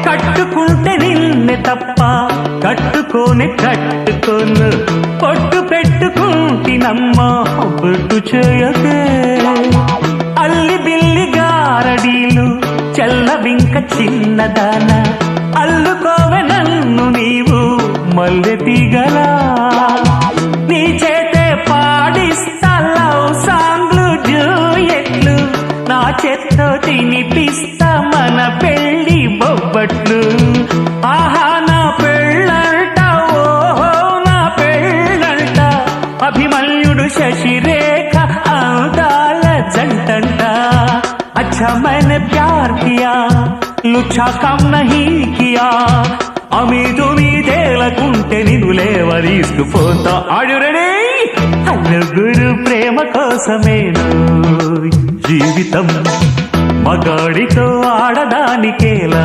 కట్టుకుంటే నిన్నే తప్ప కట్టుకోనే కట్టుకోను పొట్టు పెట్టుకుంటినమ్మా బొట్టు చేయకే అల్లి బిల్లి గారడీలు చల్లవింక చిన్నదాన అల్లుకోవె నన్ను నీవు మల్లె తీగలా నీ చేతే పాడిస్తా లవ్ సాంగ్లు జూయెట్లు నా చేత్తో తినిపిస్తా మన పెళ్లి బొబ్బట్లు ఆహా నా పెళ్ళంట ఓహో నా పెళ్ళంట అభిమన్యుడు శశిరేఖ అందాల జంటంట अच्छा मैंने प्यार किया लुच्छा काम नहीं किया अमीदु మీదేలకుంటే నిన్ను లేవదీసుకుపోతా ఆడు రెడీ నలుగురు ప్రేమ కోసమేను జీవితం మగాడితో ఆడదానికేలా